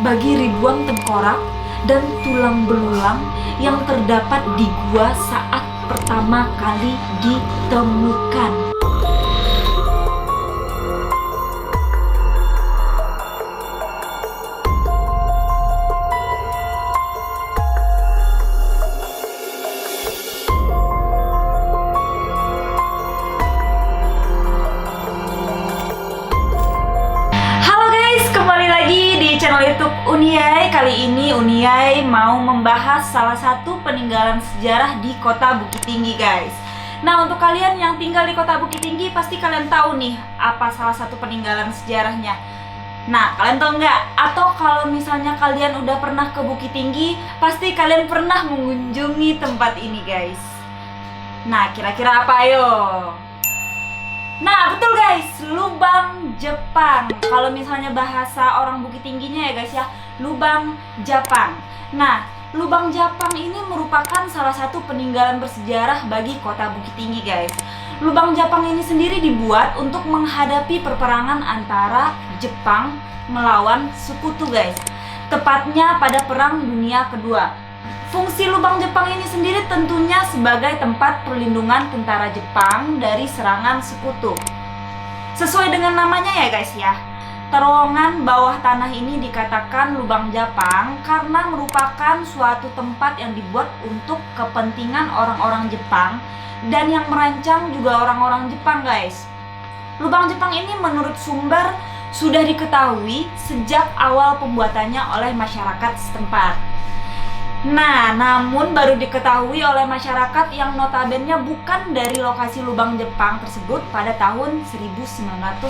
bagi ribuan tengkorak dan tulang belulang yang terdapat di gua saat pertama kali ditemukan. YouTube Uniai. Kali ini Uniai mau membahas salah satu peninggalan sejarah di Kota Bukit Tinggi, guys. Nah, untuk kalian yang tinggal di Kota Bukit Tinggi, pasti kalian tahu nih apa salah satu peninggalan sejarahnya. Nah, kalian tahu nggak? Atau kalau misalnya kalian udah pernah ke Bukit Tinggi, pasti kalian pernah mengunjungi tempat ini, guys. Nah, kira-kira apa ayo? Nah, betul guys, lubang Jepang. Kalau misalnya bahasa orang Bukit Tingginya ya guys ya, lubang Japang. Nah, lubang Japang ini merupakan salah satu peninggalan bersejarah bagi Kota Bukit Tinggi, guys. Lubang Japang ini sendiri dibuat untuk menghadapi perperangan antara Jepang melawan sekutu, guys. Tepatnya pada Perang Dunia Kedua. Fungsi lubang Jepang ini sendiri tentunya sebagai tempat perlindungan tentara Jepang dari serangan sekutu. Sesuai dengan namanya ya guys ya, terowongan bawah tanah ini dikatakan lubang Jepang karena merupakan suatu tempat yang dibuat untuk kepentingan orang-orang Jepang dan yang merancang juga orang-orang Jepang, guys. Lubang Jepang ini menurut sumber sudah diketahui sejak awal pembuatannya oleh masyarakat setempat. Nah, namun baru diketahui oleh masyarakat yang notabene bukan dari lokasi lubang Jepang tersebut pada tahun 1946,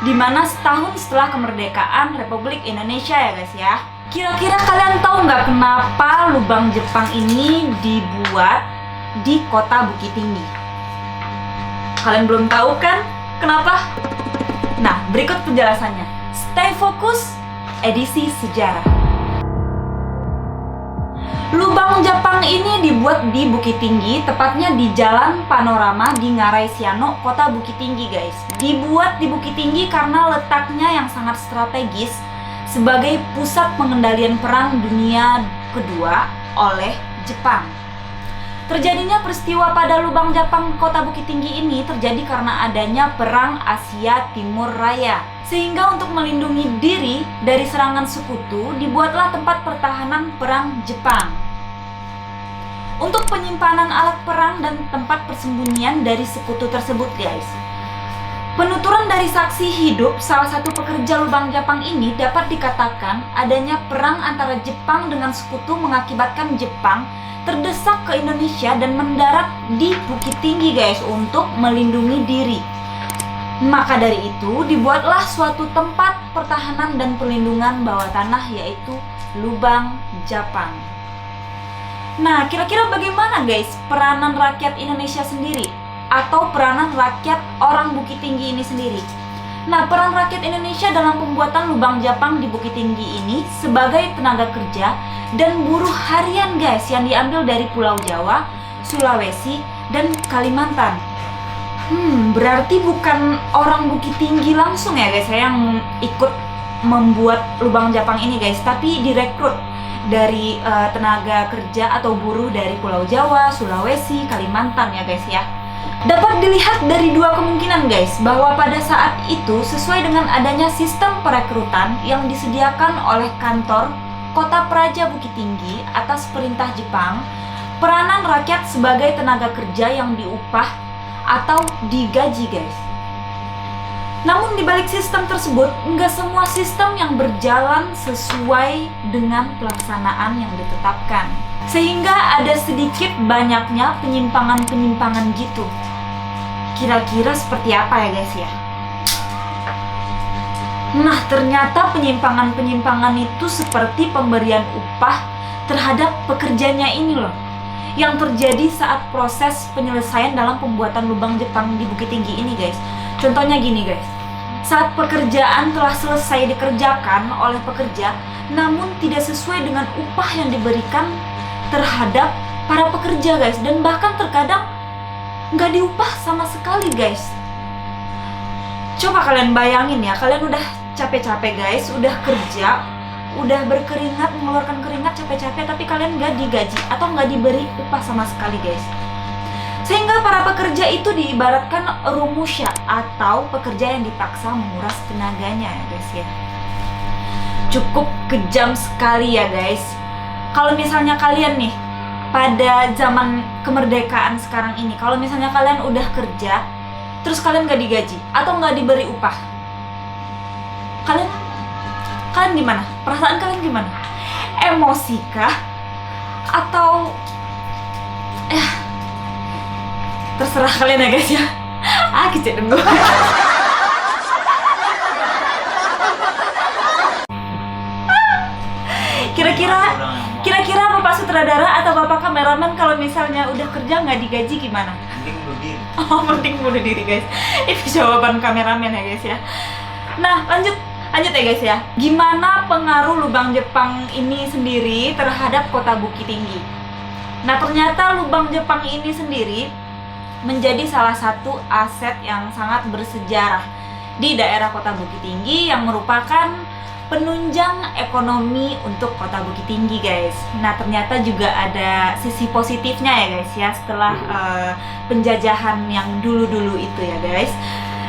di mana setahun setelah kemerdekaan Republik Indonesia ya guys ya. Kira-kira kalian tahu nggak kenapa lubang Jepang ini dibuat di Kota Bukit Tinggi? Kalian belum tahu kan kenapa? Nah, berikut penjelasannya. Stay fokus, edisi sejarah. Lubang Jepang ini dibuat di Bukit Tinggi, tepatnya di Jalan Panorama di Ngarai Siano, Kota Bukit Tinggi, guys. Dibuat di Bukit Tinggi karena letaknya yang sangat strategis sebagai pusat pengendalian Perang Dunia Kedua oleh Jepang. Terjadinya peristiwa pada lubang Jepang Kota Bukit Tinggi ini terjadi karena adanya Perang Asia Timur Raya. Sehingga untuk melindungi diri dari serangan sekutu, dibuatlah tempat pertahanan perang Jepang. Untuk penyimpanan alat perang dan tempat persembunyian dari sekutu tersebut, guys. Penuturan dari saksi hidup salah satu pekerja lubang Jepang ini dapat dikatakan adanya perang antara Jepang dengan sekutu mengakibatkan Jepang terdesak ke Indonesia dan mendarat di Bukit Tinggi, guys, untuk melindungi diri. Maka dari itu dibuatlah suatu tempat pertahanan dan perlindungan bawah tanah, yaitu lubang Jepang. Nah, kira-kira bagaimana guys peranan rakyat Indonesia sendiri atau peranan rakyat orang Bukit Tinggi ini sendiri? Nah, peran rakyat Indonesia dalam pembuatan lubang Jepang di Bukit Tinggi ini sebagai tenaga kerja dan buruh harian, guys, yang diambil dari Pulau Jawa, Sulawesi, dan Kalimantan. Berarti bukan orang Bukit Tinggi langsung ya guys yang ikut membuat lubang Jepang ini, guys, tapi direkrut dari tenaga kerja atau buruh dari Pulau Jawa, Sulawesi, Kalimantan ya guys ya. Dapat dilihat dari dua kemungkinan, guys, bahwa pada saat itu sesuai dengan adanya sistem perekrutan yang disediakan oleh kantor Kota Praja Bukit Tinggi atas perintah Jepang, peranan rakyat sebagai tenaga kerja yang diupah atau digaji, guys. Namun di balik sistem tersebut, nggak semua sistem yang berjalan sesuai dengan pelaksanaan yang ditetapkan. Sehingga ada sedikit banyaknya penyimpangan-penyimpangan gitu. Kira-kira seperti apa ya guys ya? Nah, ternyata penyimpangan-penyimpangan itu seperti pemberian upah terhadap pekerjanya ini loh, yang terjadi saat proses penyelesaian dalam pembuatan lubang Jepang di Bukit Tinggi ini, guys. Contohnya gini, guys. Saat pekerjaan telah selesai dikerjakan oleh pekerja, namun tidak sesuai dengan upah yang diberikan terhadap para pekerja, guys. Dan bahkan terkadang nggak diupah sama sekali, guys. Coba kalian bayangin ya, kalian udah capek-capek guys, udah kerja, udah berkeringat, mengeluarkan keringat capek-capek, tapi kalian nggak digaji atau nggak diberi upah sama sekali guys. Sehingga para pekerja itu diibaratkan rumusya atau pekerja yang dipaksa menguras tenaganya ya guys ya. Cukup kejam sekali ya guys. Kalau misalnya kalian nih pada zaman kemerdekaan sekarang ini, kalau misalnya kalian udah kerja terus kalian nggak digaji atau nggak diberi upah, kalian gimana? Perasaan kalian gimana? Emosi kah? Atau terserah kalian ya guys ya. Kejadian gue. Kira-kira Bapak sutradara atau Bapak kameramen kalau misalnya udah kerja nggak digaji gimana? Mending bunuh diri. Mending bunuh diri guys. Itu jawaban kameramen ya guys ya. Nah lanjut ya guys ya. Gimana pengaruh lubang Jepang ini sendiri terhadap kota Bukit Tinggi? Nah ternyata lubang Jepang ini sendiri menjadi salah satu aset yang sangat bersejarah di daerah kota Bukit Tinggi yang merupakan penunjang ekonomi untuk kota Bukit Tinggi guys. Nah ternyata juga ada sisi positifnya ya guys ya setelah penjajahan yang dulu-dulu itu ya guys.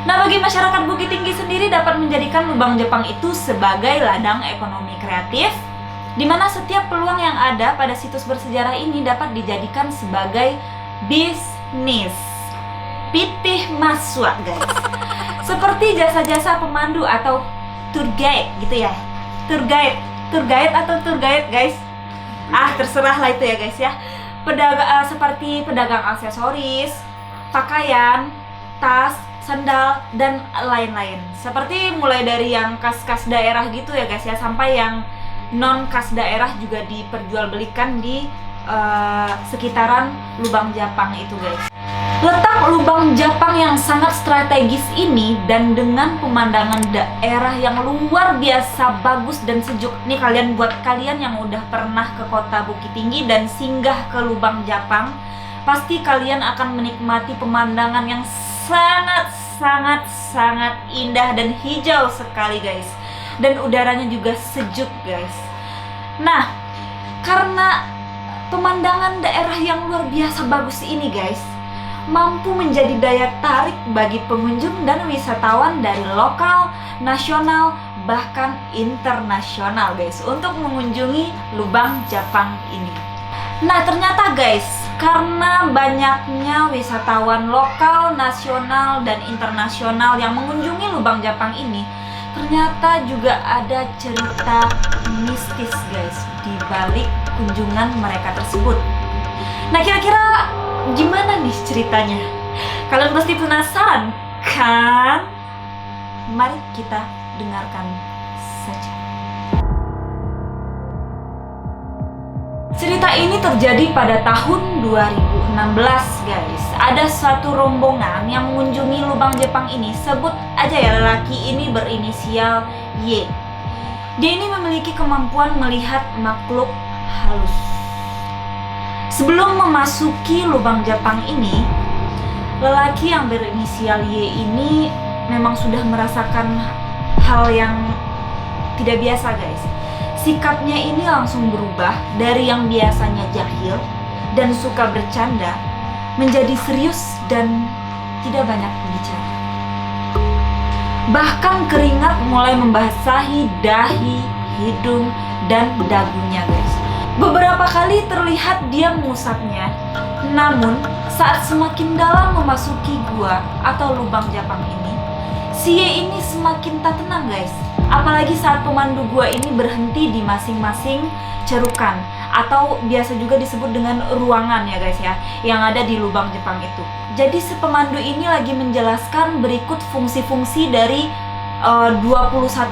Nah bagi masyarakat Bukit Tinggi sendiri dapat menjadikan lubang Jepang itu sebagai ladang ekonomi kreatif, di mana setiap peluang yang ada pada situs bersejarah ini dapat dijadikan sebagai bisnis. Pitih masuk guys. Seperti jasa-jasa pemandu atau tour guide gitu ya. Tour guide atau tour guide guys. Terserah lah itu ya guys ya. Seperti pedagang aksesoris, pakaian, tas, sandal dan lain-lain. Seperti mulai dari yang khas-khas daerah gitu ya guys ya, sampai yang non khas daerah juga diperjualbelikan di sekitaran lubang Jepang itu guys. Letak lubang Jepang yang sangat strategis ini dan dengan pemandangan daerah yang luar biasa bagus dan sejuk. Nih buat kalian yang udah pernah ke kota Bukit Tinggi dan singgah ke lubang Jepang, pasti kalian akan menikmati pemandangan yang sangat indah dan hijau sekali guys. Dan udaranya juga sejuk guys. Nah, karena pemandangan daerah yang luar biasa bagus ini guys, mampu menjadi daya tarik bagi pengunjung dan wisatawan dari lokal, nasional, bahkan internasional guys untuk mengunjungi lubang Jepang ini. Nah ternyata guys, karena banyaknya wisatawan lokal, nasional, dan internasional yang mengunjungi lubang Jepang ini, ternyata juga ada cerita mistis guys di balik kunjungan mereka tersebut. Nah kira-kira gimana nih ceritanya? Kalian pasti penasaran kan? Mari kita dengarkan saja. Cerita ini terjadi pada tahun 2016 guys. Ada suatu rombongan yang mengunjungi lubang Jepang ini. Sebut aja ya lelaki ini berinisial Y. Dia ini memiliki kemampuan melihat makhluk halus. Sebelum memasuki lubang Jepang ini, lelaki yang berinisial Y ini memang sudah merasakan hal yang tidak biasa guys. Sikapnya ini langsung berubah dari yang biasanya jahil dan suka bercanda menjadi serius dan tidak banyak bicara. Bahkan keringat mulai membasahi dahi, hidung, dan dagunya guys. Beberapa kali terlihat dia mengusapnya. Namun saat semakin dalam memasuki gua atau lubang Jepang ini, si Y ini semakin tak tenang guys. Apalagi saat pemandu gua ini berhenti di masing-masing cerukan atau biasa juga disebut dengan ruangan ya guys ya, yang ada di lubang Jepang itu. Jadi si pemandu ini lagi menjelaskan berikut fungsi-fungsi dari 21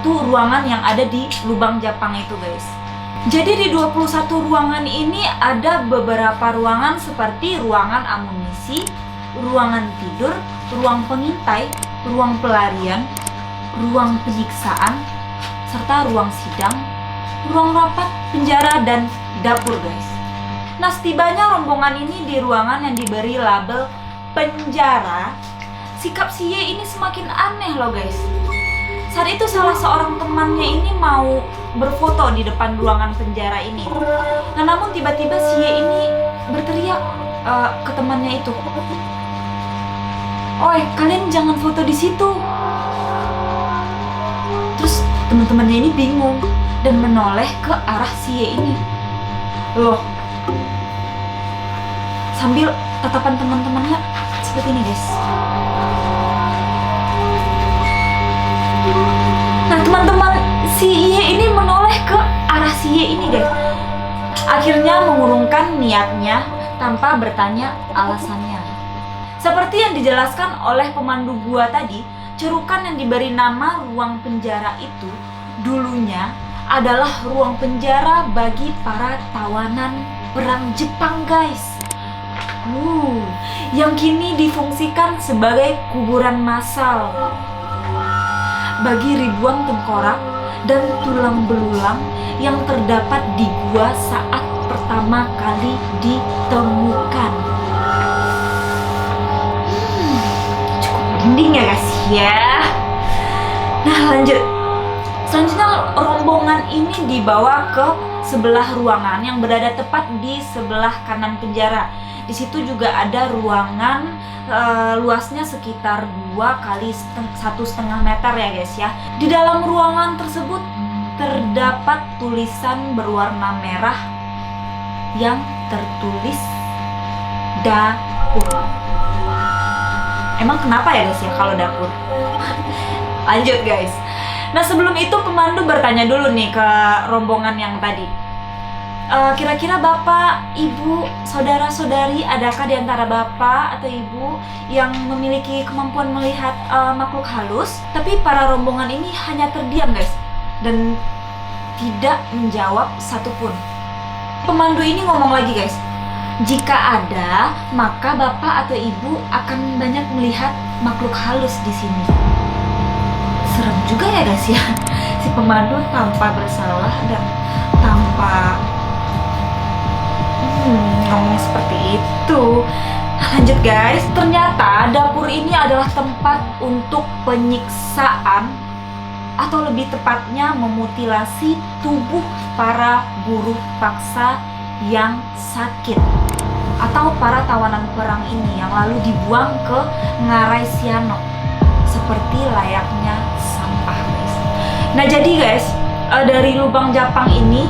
ruangan yang ada di lubang Jepang itu guys. Jadi di 21 ruangan ini ada beberapa ruangan seperti ruangan amunisi, ruangan tidur, ruang pengintai, ruang pelarian, ruang penyiksaan, serta ruang sidang, ruang rapat, penjara, dan dapur guys. Nah setibanya rombongan ini di ruangan yang diberi label penjara, sikap si Y ini semakin aneh loh guys. Saat itu salah seorang temannya ini mau berfoto di depan ruangan penjara ini. Nah, namun tiba-tiba si Ye ini berteriak ke temannya itu, "Oi, kalian jangan foto di situ." Terus teman-temannya ini bingung dan menoleh ke arah si Ye ini. Loh, sambil tatapan teman-temannya seperti ini, guys. Nah, teman-teman si Ye ini menoleh ke arah si Ye ini, guys. Akhirnya mengurungkan niatnya tanpa bertanya alasannya. Seperti yang dijelaskan oleh pemandu gua tadi, cerukan yang diberi nama ruang penjara itu dulunya adalah ruang penjara bagi para tawanan perang Jepang, guys. Yang kini difungsikan sebagai kuburan massal bagi ribuan tengkorak dan tulang belulang yang terdapat di gua saat pertama kali ditemukan. Cukup merinding ya guys ya. Nah, lanjut. Selanjutnya rombongan ini dibawa ke sebelah ruangan yang berada tepat di sebelah kanan penjara. Di situ juga ada ruangan luasnya sekitar 2 kali 1,5 meter ya guys ya. Di dalam ruangan tersebut terdapat tulisan berwarna merah yang tertulis dapur. Emang kenapa ya guys ya kalau dapur? Lanjut guys. Nah, sebelum itu pemandu bertanya dulu nih ke rombongan yang tadi. Kira-kira bapak, ibu, saudara-saudari, adakah di antara bapak atau ibu yang memiliki kemampuan melihat makhluk halus? Tapi para rombongan ini hanya terdiam guys dan tidak menjawab satupun. Pemandu ini ngomong lagi guys, jika ada maka bapak atau ibu akan banyak melihat makhluk halus di sini. Serem juga ya guys ya, si pemandu tanpa bersalah dan tanpa ngomong seperti itu. Lanjut guys, ternyata dapur ini adalah tempat untuk penyiksaan atau lebih tepatnya memutilasi tubuh para buruh paksa yang sakit atau para tawanan perang ini yang lalu dibuang ke Ngarai Siano seperti layaknya sampah guys. Nah jadi guys, dari lubang Japang ini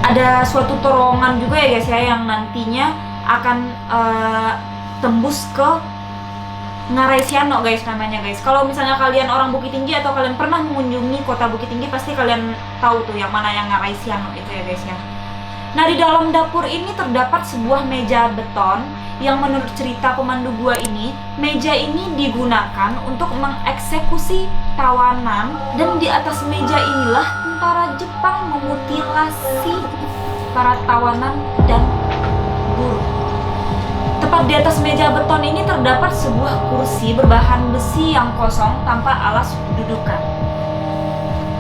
ada suatu terowongan juga ya guys ya yang nantinya akan tembus ke Ngarai Siano guys namanya guys. Kalau misalnya kalian orang Bukit Tinggi atau kalian pernah mengunjungi kota Bukit Tinggi pasti kalian tahu tuh yang mana yang Ngarai Siano itu ya guys ya. Nah di dalam dapur ini terdapat sebuah meja beton yang menurut cerita pemandu gua ini, meja ini digunakan untuk mengeksekusi tawanan dan di atas meja inilah tentara Jepang memutilasi para tawanan dan buruh. Tepat di atas meja beton ini terdapat sebuah kursi berbahan besi yang kosong tanpa alas dudukan.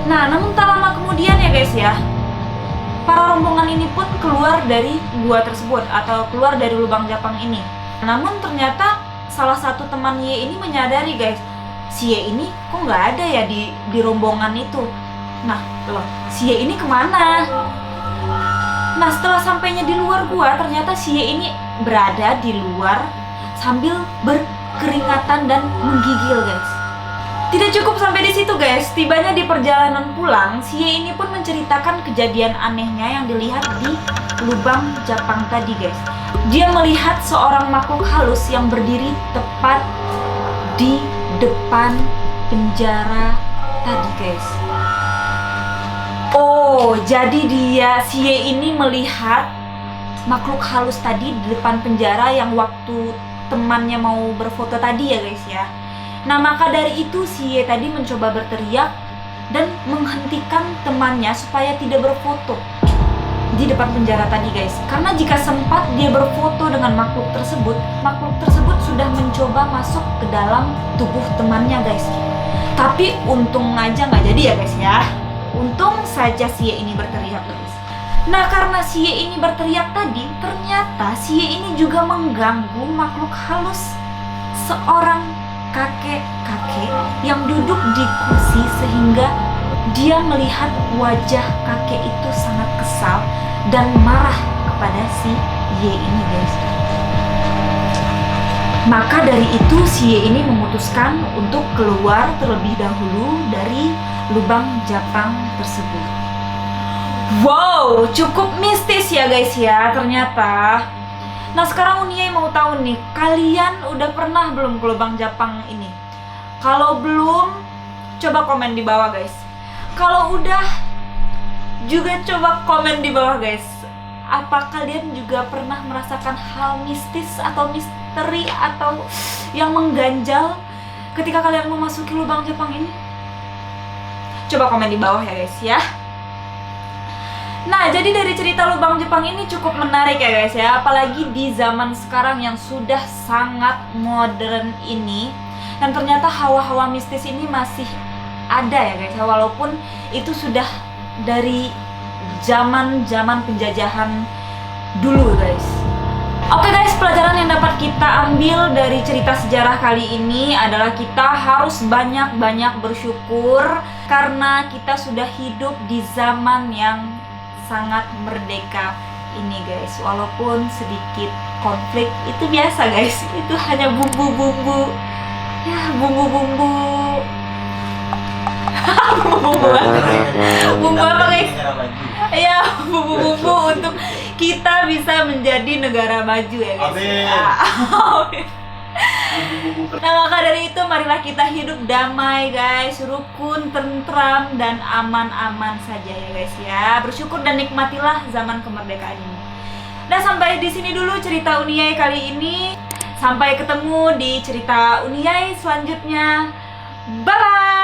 Nah, namun tak lama kemudian ya guys ya, para rombongan ini pun keluar dari gua tersebut atau keluar dari lubang Japang ini. Namun ternyata salah satu teman Ye ini menyadari guys, si Ye ini kok nggak ada ya di rombongan itu. Nah, loh, si Ye ini kemana? Nah, setelah sampainya di luar gua, ternyata si Ye ini berada di luar sambil berkeringatan dan menggigil guys. Tidak cukup sampai di situ guys, tibanya di perjalanan pulang, si Ye ini pun menceritakan kejadian anehnya yang dilihat di lubang Japang tadi guys. Dia melihat seorang makhluk halus yang berdiri tepat di depan penjara tadi guys. Oh, jadi si Ye ini melihat makhluk halus tadi di depan penjara yang waktu temannya mau berfoto tadi ya guys ya. Nah maka dari itu si Ye tadi mencoba berteriak dan menghentikan temannya supaya tidak berfoto di depan penjara tadi guys. Karena jika sempat dia berfoto dengan makhluk tersebut sudah mencoba masuk ke dalam tubuh temannya guys. Tapi untung aja nggak jadi ya guys ya. Untung saja si Ye ini berteriak guys. Nah karena si Ye ini berteriak tadi, ternyata si Ye ini juga mengganggu makhluk halus seorang kakek-kakek kakek yang duduk di kursi sehingga dia melihat wajah kakek itu sangat kesal dan marah kepada si Ye ini, guys. Maka dari itu si Ye ini memutuskan untuk keluar terlebih dahulu dari lubang Japang tersebut. Wow, cukup mistis ya guys ya ternyata. Nah sekarang Unyai mau tahu nih, kalian udah pernah belum ke lubang Japang ini? Kalau belum, coba komen di bawah guys. Kalau udah, juga coba komen di bawah guys. Apa kalian juga pernah merasakan hal mistis atau misteri atau yang mengganjal ketika kalian memasuki lubang Japang ini? Coba komen di bawah ya guys ya. Nah, jadi dari cerita lubang Jepang ini cukup menarik ya guys ya. Apalagi di zaman sekarang yang sudah sangat modern ini. Dan ternyata hawa-hawa mistis ini masih ada ya guys ya. Walaupun itu sudah dari zaman penjajahan dulu guys. Oke guys, pelajaran yang dapat kita ambil dari cerita sejarah kali ini adalah kita harus banyak-banyak bersyukur karena kita sudah hidup di zaman yang sangat merdeka ini guys. Walaupun sedikit konflik itu biasa guys, itu hanya bumbu-bumbu ya, bumbu-bumbu bumbu apa guys? Ya, bumbu-bumbu untuk kita bisa menjadi negara maju ya guys. Amin. Nah maka dari itu marilah kita hidup damai guys, rukun, tentram, dan aman-aman saja ya guys ya. Bersyukur dan nikmatilah zaman kemerdekaan ini. Nah sampai di sini dulu cerita Unyai kali ini. Sampai ketemu di cerita Unyai selanjutnya. Bye bye.